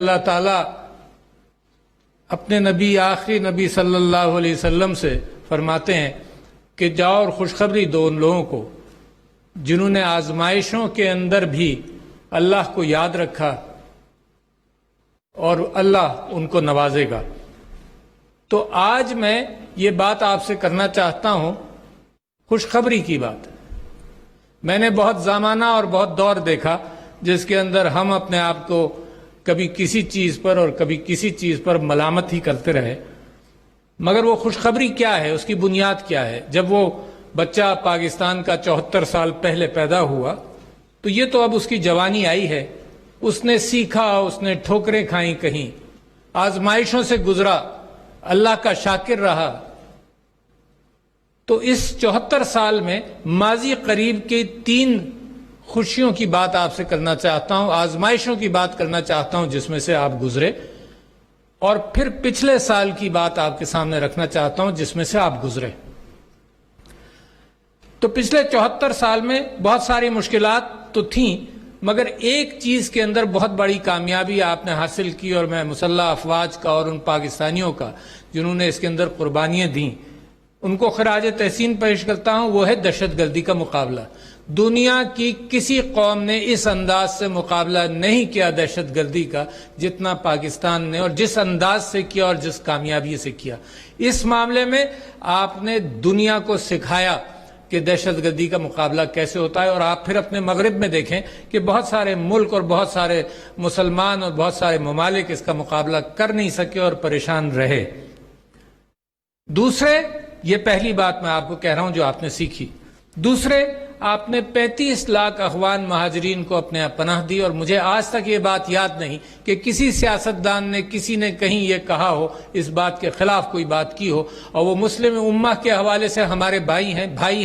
اللہ تعالیٰ اپنے نبی آخری نبی صلی اللہ علیہ وسلم سے فرماتے ہیں کہ جاؤ اور خوشخبری دو ان لوگوں کو جنہوں نے آزمائشوں کے اندر بھی اللہ کو یاد رکھا اور اللہ ان کو نوازے گا۔ تو آج میں یہ بات آپ سے کرنا چاہتا ہوں، خوشخبری کی بات۔ میں نے بہت زمانہ اور بہت دور دیکھا جس کے اندر ہم اپنے آپ کو کبھی کسی چیز پر اور کبھی کسی چیز پر ملامت ہی کرتے رہے، مگر وہ خوشخبری کیا ہے، اس کی بنیاد کیا ہے؟ جب وہ بچہ پاکستان کا 74 سال پہلے پیدا ہوا تو یہ تو اب اس کی جوانی آئی ہے، اس نے سیکھا، اس نے ٹھوکریں کھائیں، کہیں آزمائشوں سے گزرا، اللہ کا شاکر رہا۔ تو اس 74 سال میں ماضی قریب کے 3 خوشیوں کی بات آپ سے کرنا چاہتا ہوں، آزمائشوں کی بات کرنا چاہتا ہوں جس میں سے آپ گزرے، اور پھر پچھلے سال کی بات آپ کے سامنے رکھنا چاہتا ہوں جس میں سے آپ گزرے۔ تو پچھلے 74 سال میں بہت ساری مشکلات تو تھیں، مگر ایک چیز کے اندر بہت بڑی کامیابی آپ نے حاصل کی، اور میں مسلح افواج کا اور ان پاکستانیوں کا جنہوں نے اس کے اندر قربانیاں دیں ان کو خراج تحسین پیش کرتا ہوں، وہ ہے دہشت گردی کا مقابلہ۔ دنیا کی کسی قوم نے اس انداز سے مقابلہ نہیں کیا دہشت گردی کا جتنا پاکستان نے، اور جس انداز سے کیا اور جس کامیابی سے کیا۔ اس معاملے میں آپ نے دنیا کو سکھایا کہ دہشت گردی کا مقابلہ کیسے ہوتا ہے، اور آپ پھر اپنے مغرب میں دیکھیں کہ بہت سارے ملک اور بہت سارے مسلمان اور بہت سارے ممالک اس کا مقابلہ کر نہیں سکے اور پریشان رہے۔ دوسرے، یہ پہلی بات میں آپ کو کہہ رہا ہوں جو آپ نے سیکھی۔ دوسرے، آپ نے 35 لاکھ افغان مہاجرین کو اپنے یہاں پناہ دی، اور مجھے آج تک یہ بات یاد نہیں کہ کسی سیاستدان نے، کسی نے کہیں یہ کہا ہو، اس بات کے خلاف کوئی بات کی ہو، اور وہ مسلم امہ کے حوالے سے ہمارے بھائی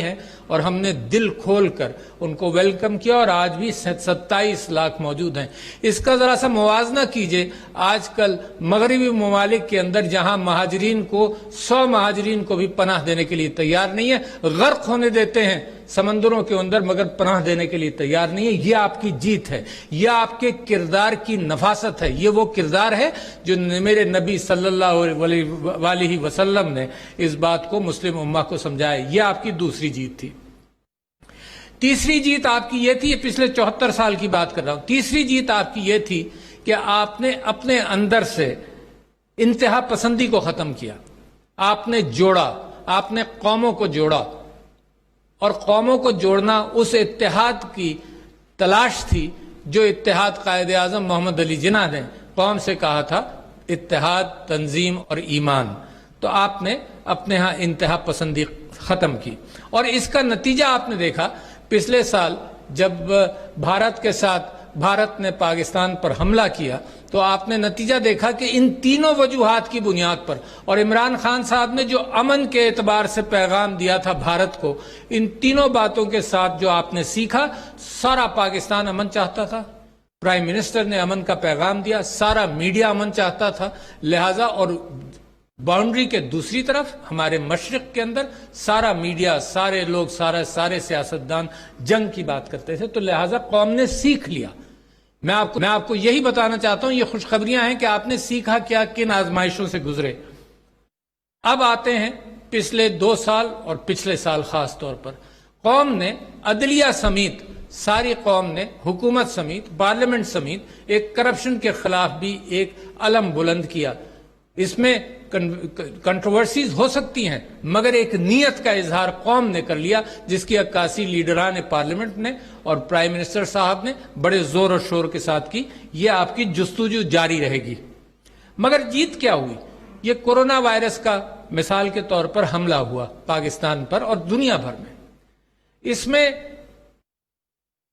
ہیں، اور ہم نے دل کھول کر ان کو ویلکم کیا، اور آج بھی 27 لاکھ موجود ہیں۔ اس کا ذرا سا موازنہ کیجئے، آج کل مغربی ممالک کے اندر جہاں مہاجرین کو 100 مہاجرین کو بھی پناہ دینے کے لیے تیار نہیں ہے، غرق ہونے دیتے ہیں سمندروں کے اندر، مگر پناہ دینے کے لیے تیار نہیں ہے۔ یہ آپ کی جیت ہے، یہ آپ کے کردار کی نفاست ہے، یہ وہ کردار ہے جو میرے نبی صلی اللہ علیہ وسلم نے اس بات کو مسلم امہ کو سمجھایا۔ یہ آپ کی دوسری جیت تھی۔ تیسری جیت آپ کی یہ تھی، یہ پچھلے 74 سال کی بات کر رہا ہوں، تیسری جیت آپ کی یہ تھی کہ آپ نے اپنے اندر سے انتہا پسندی کو ختم کیا، آپ نے جوڑا، آپ نے قوموں کو جوڑا، اور قوموں کو جوڑنا اس اتحاد کی تلاش تھی جو اتحاد قائد اعظم محمد علی جناح نے قوم سے کہا تھا، اتحاد، تنظیم اور ایمان۔ تو آپ نے اپنے ہاں انتہا پسندی ختم کی، اور اس کا نتیجہ آپ نے دیکھا پچھلے سال جب بھارت نے پاکستان پر حملہ کیا تو آپ نے نتیجہ دیکھا کہ ان تینوں وجوہات کی بنیاد پر، اور عمران خان صاحب نے جو امن کے اعتبار سے پیغام دیا تھا بھارت کو، ان تینوں باتوں کے ساتھ جو آپ نے سیکھا، سارا پاکستان امن چاہتا تھا، پرائم منسٹر نے امن کا پیغام دیا، سارا میڈیا امن چاہتا تھا، لہٰذا اور باؤنڈری کے دوسری طرف ہمارے مشرق کے اندر سارا میڈیا، سارے لوگ، سارے سیاستدان جنگ کی بات کرتے تھے، تو لہٰذا قوم نے سیکھ لیا۔ میں آپ کو یہی بتانا چاہتا ہوں، یہ خوشخبریاں ہیں کہ آپ نے سیکھا کیا، کن آزمائشوں سے گزرے۔ اب آتے ہیں پچھلے 2 سال اور پچھلے سال خاص طور پر، قوم نے عدلیہ سمیت، ساری قوم نے حکومت سمیت، پارلیمنٹ سمیت ایک کرپشن کے خلاف بھی ایک علم بلند کیا۔ اس میں کنٹروورسیز ہو سکتی ہیں، مگر ایک نیت کا اظہار قوم نے کر لیا جس کی عکاسی لیڈران پارلیمنٹ نے اور پرائم منسٹر صاحب نے بڑے زور و شور کے ساتھ کی۔ یہ آپ کی جستجو جاری رہے گی۔ مگر جیت کیا ہوئی؟ یہ کورونا وائرس کا مثال کے طور پر حملہ ہوا پاکستان پر اور دنیا بھر میں۔ اس میں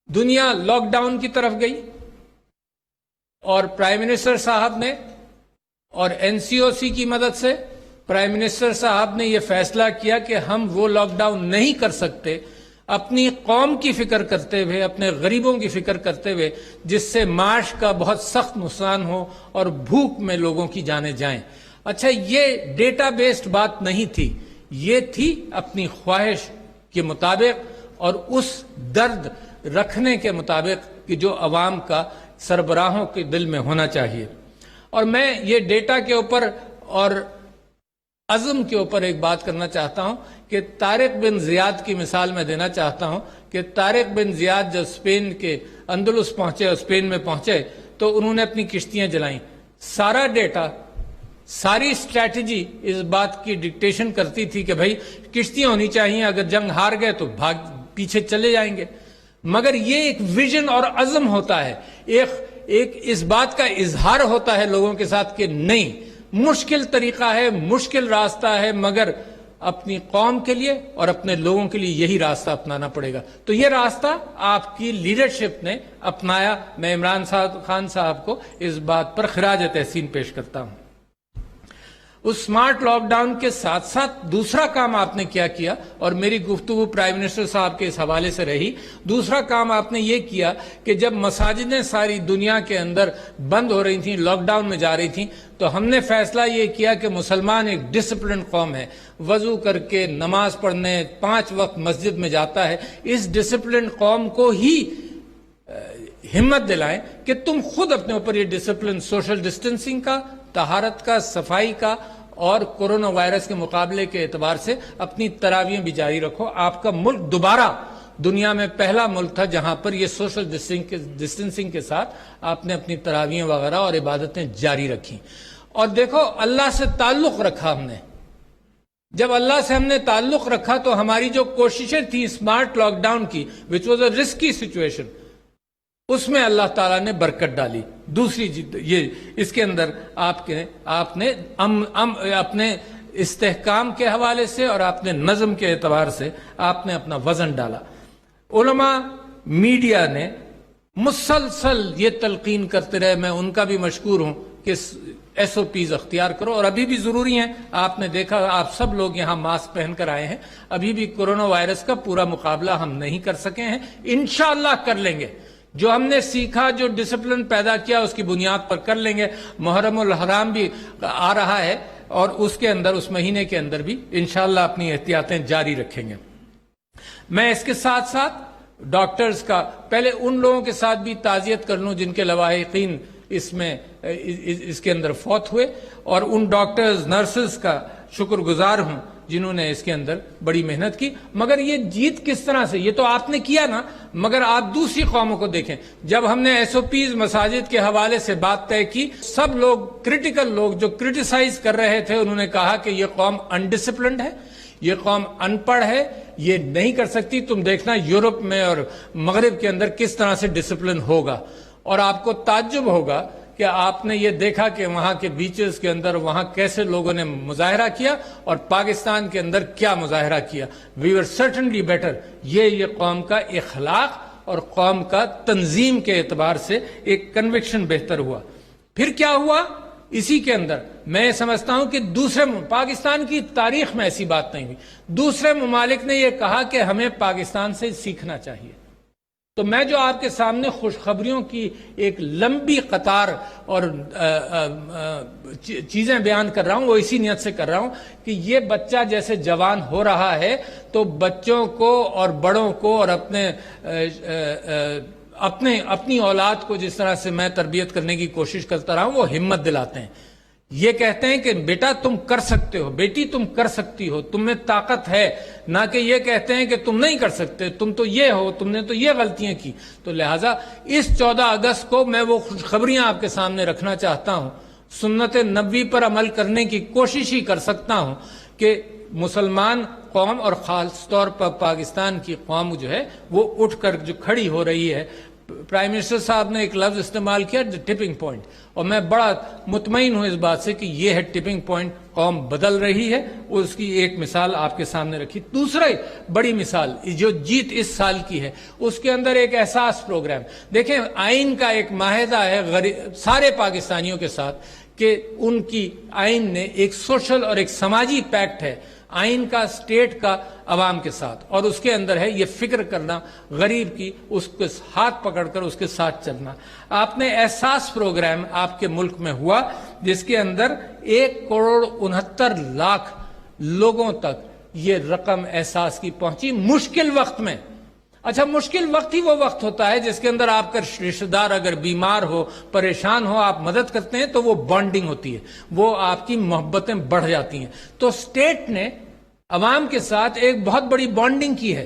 دنیا لاک ڈاؤن کی طرف گئی، اور پرائم منسٹر صاحب نے اور NCOC کی مدد سے پرائم منسٹر صاحب نے یہ فیصلہ کیا کہ ہم وہ لاک ڈاؤن نہیں کر سکتے، اپنی قوم کی فکر کرتے ہوئے، اپنے غریبوں کی فکر کرتے ہوئے، جس سے معاش کا بہت سخت نقصان ہو اور بھوک میں لوگوں کی جانیں جائیں۔ اچھا، یہ ڈیٹا بیسڈ بات نہیں تھی، یہ تھی اپنی خواہش کے مطابق اور اس درد رکھنے کے مطابق کہ جو عوام کا سربراہوں کے دل میں ہونا چاہیے۔ اور میں یہ ڈیٹا کے اوپر اور عزم کے اوپر ایک بات کرنا چاہتا ہوں کہ طارق بن زیاد کی مثال میں دینا چاہتا ہوں کہ طارق بن زیاد جب اسپین کے اندلس پہنچے اور اسپین میں پہنچے تو انہوں نے اپنی کشتیاں جلائیں. سارا ڈیٹا، ساری اسٹریٹجی اس بات کی ڈکٹیشن کرتی تھی کہ بھائی کشتیاں ہونی چاہیے، اگر جنگ ہار گئے تو پیچھے چلے جائیں گے. مگر یہ ایک ویژن اور عزم ہوتا ہے، ایک اس بات کا اظہار ہوتا ہے لوگوں کے ساتھ کہ نہیں، مشکل طریقہ ہے، مشکل راستہ ہے، مگر اپنی قوم کے لیے اور اپنے لوگوں کے لیے یہی راستہ اپنانا پڑے گا. تو یہ راستہ آپ کی لیڈرشپ نے اپنایا. میں عمران خان صاحب کو اس بات پر خراج تحسین پیش کرتا ہوں. اس سمارٹ لاک ڈاؤن کے ساتھ ساتھ دوسرا کام آپ نے کیا کیا، اور میری گفتگو پرائم منسٹر صاحب کے اس حوالے سے رہی. دوسرا کام آپ نے یہ کیا کہ جب مساجدیں ساری دنیا کے اندر بند ہو رہی تھیں، لاک ڈاؤن میں جا رہی تھیں، تو ہم نے فیصلہ یہ کیا کہ مسلمان ایک ڈسپلن قوم ہے، وضو کر کے نماز پڑھنے 5 وقت مسجد میں جاتا ہے. اس ڈسپلن قوم کو ہی ہمت دلائیں کہ تم خود اپنے اوپر یہ ڈسپلن، سوشل ڈسٹنسنگ کا، طہارت کا، صفائی کا اور کورونا وائرس کے مقابلے کے اعتبار سے اپنی تراویحیں بھی جاری رکھو. آپ کا ملک دوبارہ دنیا میں پہلا ملک تھا جہاں پر یہ سوشل ڈسٹنسنگ کے ساتھ آپ نے اپنی تراویحیں وغیرہ اور عبادتیں جاری رکھیں. اور دیکھو، اللہ سے تعلق رکھا ہم نے. جب اللہ سے ہم نے تعلق رکھا تو ہماری جو کوششیں تھیں اسمارٹ لاک ڈاؤن کی، which was a risky situation, اس میں اللہ تعالیٰ نے برکت ڈالی. دوسری یہ اس کے اندر آپ نے اپنے استحکام کے حوالے سے اور اپنے نظم کے اعتبار سے آپ نے اپنا وزن ڈالا. علماء، میڈیا نے مسلسل یہ تلقین کرتے رہے، میں ان کا بھی مشکور ہوں کہ ایس او پیز اختیار کرو، اور ابھی بھی ضروری ہیں. آپ نے دیکھا، آپ سب لوگ یہاں ماسک پہن کر آئے ہیں. ابھی بھی کورونا وائرس کا پورا مقابلہ ہم نہیں کر سکے ہیں، انشاءاللہ کر لیں گے. جو ہم نے سیکھا، جو ڈسپلن پیدا کیا، اس کی بنیاد پر کر لیں گے. محرم الحرام بھی آ رہا ہے اور اس کے اندر، اس مہینے کے اندر بھی انشاءاللہ اپنی احتیاطیں جاری رکھیں گے. میں اس کے ساتھ ساتھ ڈاکٹرز کا پہلے ان لوگوں کے ساتھ بھی تعزیت کر لوں جن کے لواحقین اس کے اندر فوت ہوئے، اور ان ڈاکٹرز، نرسز کا شکر گزار ہوں جنہوں نے اس کے اندر بڑی محنت کی. مگر یہ جیت کس طرح سے، یہ تو آپ نے کیا نا، مگر آپ دوسری قوموں کو دیکھیں. جب ہم نے ایس او پیز مساجد کے حوالے سے بات طے کی، سب لوگ، کریٹیکل لوگ جو کرٹیسائز کر رہے تھے، انہوں نے کہا کہ یہ قوم انڈسپلنڈ ہے، یہ قوم ان پڑھ ہے، یہ نہیں کر سکتی. تم دیکھنا یورپ میں اور مغرب کے اندر کس طرح سے ڈسپلن ہوگا. اور آپ کو تعجب ہوگا کہ آپ نے یہ دیکھا کہ وہاں کے بیچز کے اندر وہاں کیسے لوگوں نے مظاہرہ کیا اور پاکستان کے اندر کیا مظاہرہ کیا. وی ور سرٹنلی بیٹر. یہ قوم کا اخلاق اور قوم کا تنظیم کے اعتبار سے ایک کنوکشن بہتر ہوا. پھر کیا ہوا اسی کے اندر؟ میں سمجھتا ہوں کہ پاکستان کی تاریخ میں ایسی بات نہیں ہوئی. دوسرے ممالک نے یہ کہا کہ ہمیں پاکستان سے سیکھنا چاہیے. تو میں جو آپ کے سامنے خوشخبریوں کی ایک لمبی قطار اور چیزیں بیان کر رہا ہوں، وہ اسی نیت سے کر رہا ہوں کہ یہ بچہ جیسے جوان ہو رہا ہے تو بچوں کو اور بڑوں کو اور اپنی اولاد کو جس طرح سے میں تربیت کرنے کی کوشش کرتا رہا ہوں، وہ ہمت دلاتے ہیں. یہ کہتے ہیں کہ بیٹا تم کر سکتے ہو، بیٹی تم کر سکتی ہو، تم میں طاقت ہے. نہ کہ یہ کہتے ہیں کہ تم نہیں کر سکتے، تم تو یہ ہو، تم نے تو یہ غلطیاں کی. تو لہٰذا اس 14 اگست کو میں وہ خوشخبریاں آپ کے سامنے رکھنا چاہتا ہوں. سنت نبوی پر عمل کرنے کی کوشش ہی کر سکتا ہوں کہ مسلمان قوم اور خاص طور پر پاکستان کی قوم جو ہے وہ اٹھ کر جو کھڑی ہو رہی ہے. پرائم منسٹر صاحب نے ایک لفظ استعمال کیا، ٹپنگ پوائنٹ، اور میں بڑا مطمئن ہوں اس بات سے کہ یہ ہے ٹپنگ پوائنٹ. قوم بدل رہی ہے. اس کی ایک مثال آپ کے سامنے رکھی. دوسرا بڑی مثال جو جیت اس سال کی ہے، اس کے اندر ایک احساس پروگرام. دیکھیں، آئین کا ایک معاہدہ ہے سارے پاکستانیوں کے ساتھ کہ ان کی آئین نے ایک سوشل اور ایک سماجی پیکٹ ہے آئین کا، اسٹیٹ کا، عوام کے ساتھ، اور اس کے اندر ہے یہ فکر کرنا غریب کی، اس کے ہاتھ پکڑ کر اس کے ساتھ چلنا. آپ نے احساس پروگرام آپ کے ملک میں ہوا جس کے اندر 1,69,00,000 لوگوں تک یہ رقم احساس کی پہنچی. مشکل وقت میں اچھا، مشکل وقت ہی وہ وقت ہوتا ہے جس کے اندر آپ کا رشتہ دار اگر بیمار ہو، پریشان ہو، آپ مدد کرتے ہیں تو وہ بانڈنگ ہوتی ہے، وہ آپ کی محبتیں بڑھ جاتی ہیں۔ تو اسٹیٹ نے عوام کے ساتھ ایک بہت بڑی بانڈنگ کی ہے،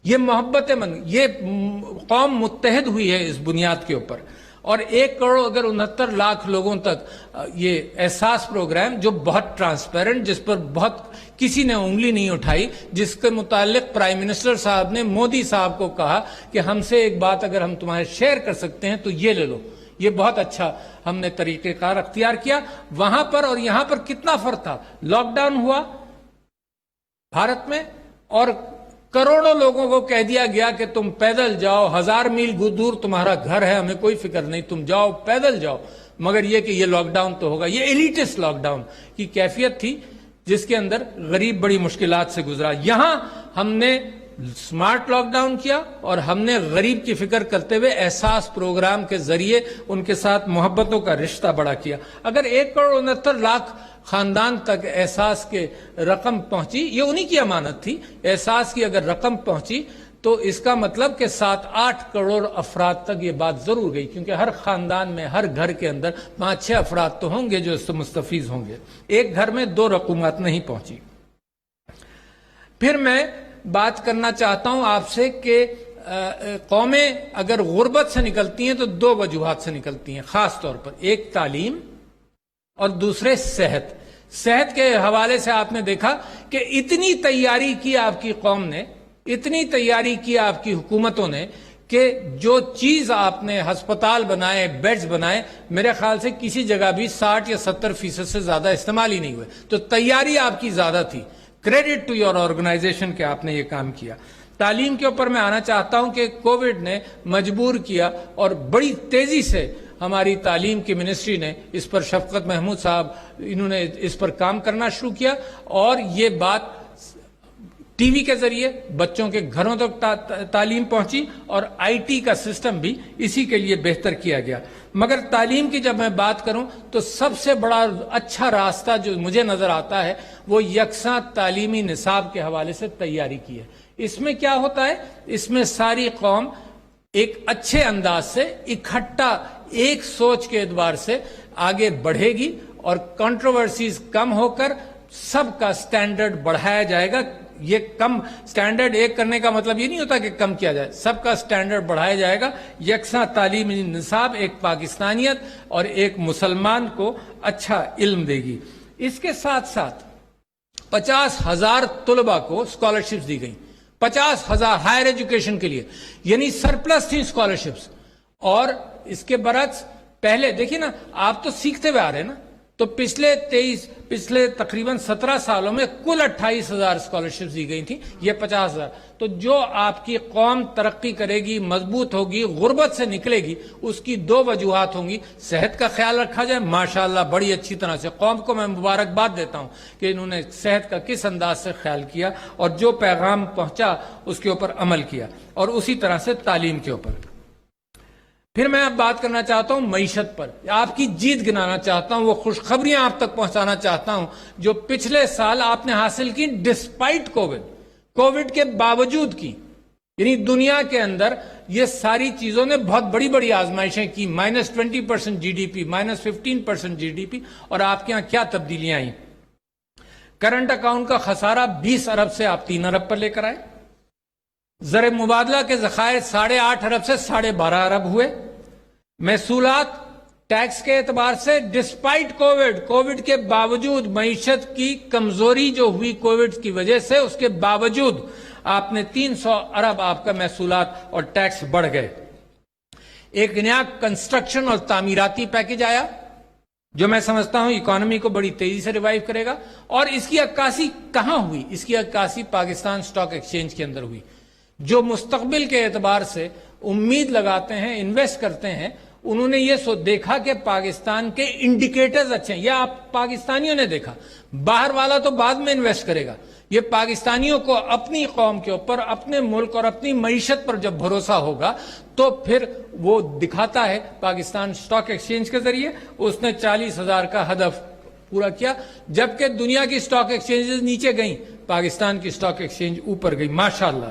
یہ محبتیں یہ قوم متحد ہوئی ہے اس بنیاد کے اوپر، اور 1.69 کروڑ لوگوں تک یہ احساس پروگرام جو بہت ٹرانسپیرنٹ، جس پر بہت کسی نے انگلی نہیں اٹھائی، جس کے متعلق پرائم منسٹر صاحب نے مودی صاحب کو کہا کہ ہم سے ایک بات اگر ہم تمہارے شیئر کر سکتے ہیں تو یہ لے لو، یہ بہت اچھا ہم نے طریقہ کار اختیار کیا۔ وہاں پر اور یہاں پر کتنا فرق تھا، لاک ڈاؤن ہوا بھارت میں اور کروڑوں لوگوں کو کہہ دیا گیا کہ تم پیدل جاؤ، 1000 میل دور تمہارا گھر ہے، ہمیں کوئی فکر نہیں، تم جاؤ پیدل جاؤ، مگر یہ کہ یہ لاک ڈاؤن تو ہوگا۔ یہ ایلیٹسٹ لاک ڈاؤن کی کیفیت تھی جس کے اندر غریب بڑی مشکلات سے گزرا۔ یہاں ہم نے سمارٹ لاک ڈاؤن کیا اور ہم نے غریب کی فکر کرتے ہوئے احساس پروگرام کے ذریعے ان کے ساتھ محبتوں کا رشتہ بڑا کیا۔ اگر 1.69 کروڑ خاندان تک احساس کے رقم پہنچی، یہ انہی کی امانت تھی، احساس کی اگر رقم پہنچی تو اس کا مطلب کہ 7-8 کروڑ افراد تک یہ بات ضرور گئی، کیونکہ ہر خاندان میں ہر گھر کے اندر 5-6 افراد تو ہوں گے جو اس سے مستفیض ہوں گے، ایک گھر میں 2 رقومات نہیں پہنچی۔ پھر میں بات کرنا چاہتا ہوں آپ سے کہ قومیں اگر غربت سے نکلتی ہیں تو 2 وجوہات سے نکلتی ہیں خاص طور پر، ایک تعلیم اور دوسرے صحت۔ صحت کے حوالے سے آپ نے دیکھا کہ اتنی تیاری کی آپ کی قوم نے، اتنی تیاری کی آپ کی حکومتوں نے کہ جو چیز آپ نے ہسپتال بنائے، بیڈز بنائے، میرے خیال سے کسی جگہ بھی 60 یا 70% سے زیادہ استعمال ہی نہیں ہوئے۔ تو تیاری آپ کی زیادہ تھی، کریڈٹ ٹو یور آرگنائزیشن کہ آپ نے یہ کام کیا۔ تعلیم کے اوپر میں آنا چاہتا ہوں کہ کووڈ نے مجبور کیا اور بڑی تیزی سے ہماری تعلیم کی منسٹری نے اس پر، شفقت محمود صاحب انہوں نے اس پر کام کرنا شروع کیا، اور یہ بات ٹی وی کے ذریعے بچوں کے گھروں تک تعلیم پہنچی، اور آئی ٹی کا سسٹم بھی اسی کے لیے بہتر کیا گیا۔ مگر تعلیم کی جب میں بات کروں تو سب سے بڑا اچھا راستہ جو مجھے نظر آتا ہے وہ یکساں تعلیمی نصاب کے حوالے سے تیاری کی ہے۔ اس میں کیا ہوتا ہے، اس میں ساری قوم ایک اچھے انداز سے اکٹھا ایک سوچ کے اعتبار سے آگے بڑھے گی، اور کنٹروورسیز کم ہو کر سب کا سٹینڈرڈ بڑھایا جائے گا۔ یہ کم سٹینڈرڈ ایک کرنے کا مطلب یہ نہیں ہوتا کہ کم کیا جائے، سب کا سٹینڈرڈ بڑھایا جائے گا۔ یکساں تعلیمی نصاب ایک پاکستانیت اور ایک مسلمان کو اچھا علم دے گی۔ اس کے ساتھ ساتھ 50,000 طلباء کو اسکالرشپس دی گئیں، 50,000 ہائر ایجوکیشن کے لیے، یعنی سرپلس تھی اسکالرشپس۔ اور اس کے برعکس پہلے دیکھیے نا، آپ تو سیکھتے ہوئے آ رہے ہیں نا، تو پچھلے تقریباً 17 سالوں میں کل 28,000 اسکالرشپس دی گئی تھیں، یہ 50,000۔ تو جو آپ کی قوم ترقی کرے گی، مضبوط ہوگی، غربت سے نکلے گی، اس کی 2 وجوہات ہوں گی۔ صحت کا خیال رکھا جائے، ماشاءاللہ بڑی اچھی طرح سے قوم کو میں مبارکباد دیتا ہوں کہ انہوں نے صحت کا کس انداز سے خیال کیا، اور جو پیغام پہنچا اس کے اوپر عمل کیا، اور اسی طرح سے تعلیم کے اوپر۔ پھر میں اب بات کرنا چاہتا ہوں معیشت پر، آپ کی جیت گنانا چاہتا ہوں، وہ خوشخبریاں آپ تک پہنچانا چاہتا ہوں جو پچھلے سال آپ نے حاصل کی ڈسپائٹ کووڈ کے باوجود کی۔ یعنی دنیا کے اندر یہ ساری چیزوں نے بہت بڑی بڑی آزمائشیں کی، -20% G D P, -15% G D P, اور آپ کے ہاں کیا تبدیلیاں آئیں۔ کرنٹ اکاؤنٹ کا خسارہ 20 ارب سے آپ 3 ارب پر لے کر آئے، زر مبادلہ کے ذخائر 8.5 ارب سے 12.5 ارب ہوئے، محصولات ٹیکس کے اعتبار سے ڈسپائٹ کووڈ کے باوجود، معیشت کی کمزوری جو ہوئی کووڈ کی وجہ سے، اس کے باوجود آپ نے 300 ارب آپ کا محصولات اور ٹیکس بڑھ گئے۔ ایک نیا کنسٹرکشن اور تعمیراتی پیکج آیا جو میں سمجھتا ہوں اکانومی کو بڑی تیزی سے ریوائیو کرے گا، اور اس کی عکاسی کہاں ہوئی؟ اس کی عکاسی پاکستان سٹاک ایکسچینج کے اندر ہوئی۔ جو مستقبل کے اعتبار سے امید لگاتے ہیں، انویسٹ کرتے ہیں، انہوں نے یہ دیکھا کہ پاکستان کے انڈیکیٹرز اچھے ہیں۔ یہ آپ پاکستانیوں نے دیکھا، باہر والا تو بعد میں انویسٹ کرے گا، یہ پاکستانیوں کو اپنی قوم کے اوپر، اپنے ملک اور اپنی معیشت پر جب بھروسہ ہوگا تو پھر وہ دکھاتا ہے۔ پاکستان سٹاک ایکسچینج کے ذریعے اس نے 40,000 کا ہدف پورا کیا، جبکہ دنیا کی سٹاک ایکسچینجز نیچے گئیں، پاکستان کی سٹاک ایکسچینج اوپر گئی، ماشاءاللہ۔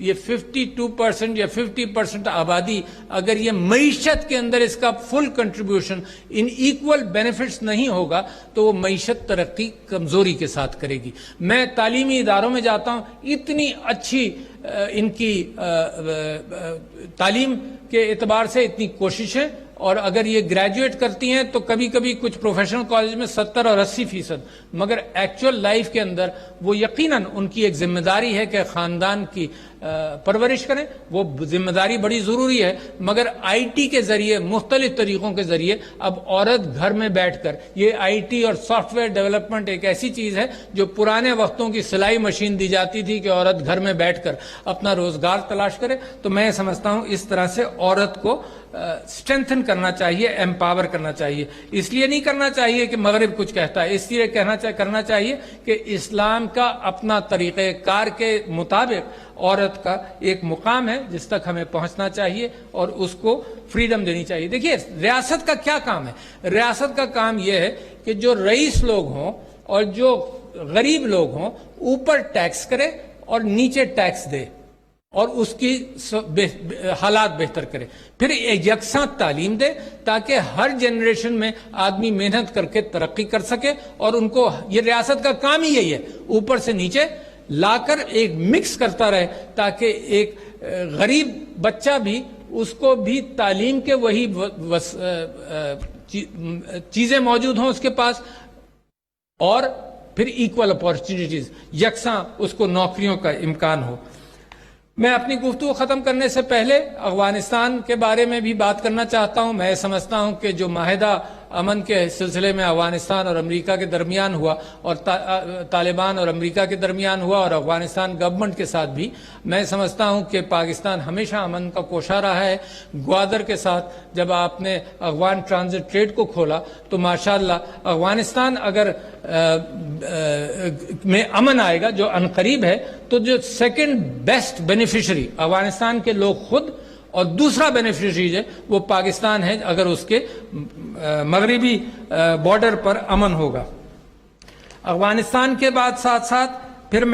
یہ 52% یا 50% آبادی اگر یہ معیشت کے اندر اس کا فل کنٹریبیوشن ان ایکول بینیفٹس نہیں ہوگا تو وہ معیشت ترقی کمزوری کے ساتھ کرے گی. میں تعلیمی اداروں میں جاتا ہوں, اتنی اچھی ان کی تعلیم کے اعتبار سے اتنی کوششیں, اور اگر یہ گریجویٹ کرتی ہیں تو کبھی کبھی کچھ پروفیشنل کالج میں 70 اور 80%, مگر ایکچوئل لائف کے اندر وہ یقیناً ان کی ایک ذمہ داری ہے کہ خاندان کی پرورش کریں. وہ ذمہ داری بڑی ضروری ہے, مگر آئی ٹی کے ذریعے, مختلف طریقوں کے ذریعے اب عورت گھر میں بیٹھ کر, یہ آئی ٹی اور سافٹ ویئر ڈیولپمنٹ ایک ایسی چیز ہے جو پرانے وقتوں کی سلائی مشین دی جاتی تھی کہ عورت گھر میں بیٹھ کر اپنا روزگار تلاش کرے. تو میں سمجھتا ہوں اس طرح سے عورت کو اسٹرینتھن کرنا چاہیے, ایمپاور کرنا چاہیے. اس لیے نہیں کرنا چاہیے کہ مغرب کچھ کہتا ہے, اس لیے کرنا چاہیے کہ اسلام کا اپنا طریقہ کار کے مطابق عورت کا ایک مقام ہے جس تک ہمیں پہنچنا چاہیے اور اس کو فریڈم دینی چاہیے. دیکھیے ریاست کا کیا کام ہے؟ ریاست کا کام یہ ہے کہ جو رئیس لوگ ہوں اور جو غریب لوگ ہوں اوپر ٹیکس کرے اور نیچے ٹیکس دے اور اس کی حالات بہتر کرے. پھر ایک یکساں تعلیم دے تاکہ ہر جنریشن میں آدمی محنت کر کے ترقی کر سکے, اور ان کو یہ ریاست کا کام ہی یہی ہے, اوپر سے نیچے لا کر ایک مکس کرتا رہے تاکہ ایک غریب بچہ بھی, اس کو بھی تعلیم کے وہی چیزیں موجود ہوں اس کے پاس, اور پھر ایکول اپارچونیٹیز, یکساں اس کو نوکریوں کا امکان ہو. میں اپنی گفتگو ختم کرنے سے پہلے افغانستان کے بارے میں بھی بات کرنا چاہتا ہوں. میں سمجھتا ہوں کہ جو معاہدہ امن کے سلسلے میں افغانستان اور امریکہ کے درمیان ہوا, اور طالبان اور امریکہ کے درمیان ہوا, اور افغانستان گورنمنٹ کے ساتھ بھی, میں سمجھتا ہوں کہ پاکستان ہمیشہ امن کا کوشاں رہا ہے. گوادر کے ساتھ جب آپ نے افغان ٹرانزٹ ٹریڈ کو کھولا تو ماشاءاللہ افغانستان اگر میں امن آئے گا جو عنقریب ہے, تو جو سیکنڈ بیسٹ بینیفیشری افغانستان کے لوگ خود, اور دوسرا بینیفیشری ہے وہ پاکستان ہے اگر اس کے مغربی بارڈر پر امن ہوگا. افغانستان کے بعد ساتھ ساتھ پھر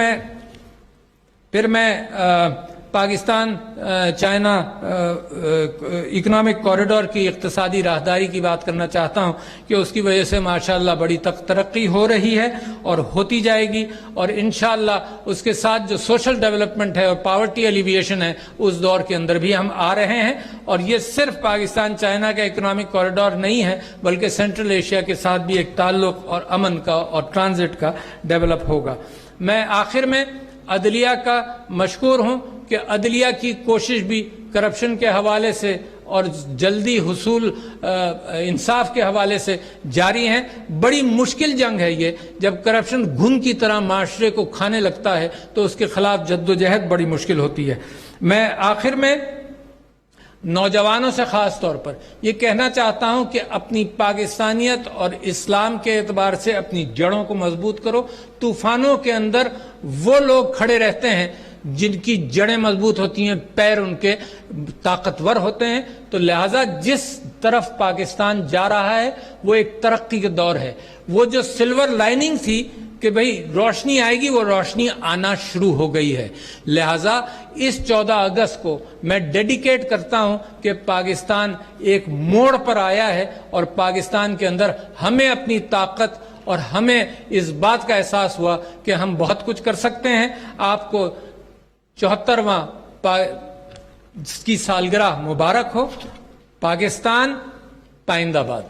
میں پاکستان چائنا اکنامک کوریڈور کی اقتصادی راہداری کی بات کرنا چاہتا ہوں کہ اس کی وجہ سے ماشاءاللہ بڑی ترقی ہو رہی ہے اور ہوتی جائے گی, اور انشاءاللہ اس کے ساتھ جو سوشل ڈیولپمنٹ ہے اور پاورٹی ایلیویشن ہے اس دور کے اندر بھی ہم آ رہے ہیں. اور یہ صرف پاکستان چائنا کا اکنامک کوریڈور نہیں ہے بلکہ سینٹرل ایشیا کے ساتھ بھی ایک تعلق اور امن کا اور ٹرانزٹ کا ڈیولپ ہوگا. میں آخر میں عدلیہ کا مشکور ہوں کہ عدلیہ کی کوشش بھی کرپشن کے حوالے سے اور جلدی حصول انصاف کے حوالے سے جاری ہیں. بڑی مشکل جنگ ہے یہ, جب کرپشن گھن کی طرح معاشرے کو کھانے لگتا ہے تو اس کے خلاف جدوجہد بڑی مشکل ہوتی ہے. میں آخر میں نوجوانوں سے خاص طور پر یہ کہنا چاہتا ہوں کہ اپنی پاکستانیت اور اسلام کے اعتبار سے اپنی جڑوں کو مضبوط کرو. طوفانوں کے اندر وہ لوگ کھڑے رہتے ہیں جن کی جڑیں مضبوط ہوتی ہیں, پیر ان کے طاقتور ہوتے ہیں. تو لہٰذا جس طرف پاکستان جا رہا ہے وہ ایک ترقی کے دور ہے. وہ جو سلور لائننگ تھی کہ بھئی روشنی آئے گی, وہ روشنی آنا شروع ہو گئی ہے. لہٰذا اس 14 اگست کو میں ڈیڈیکیٹ کرتا ہوں کہ پاکستان ایک موڑ پر آیا ہے, اور پاکستان کے اندر ہمیں اپنی طاقت اور ہمیں اس بات کا احساس ہوا کہ ہم بہت کچھ کر سکتے ہیں. آپ کو 74واں کی سالگرہ مبارک ہو. پاکستان پائندہ باد.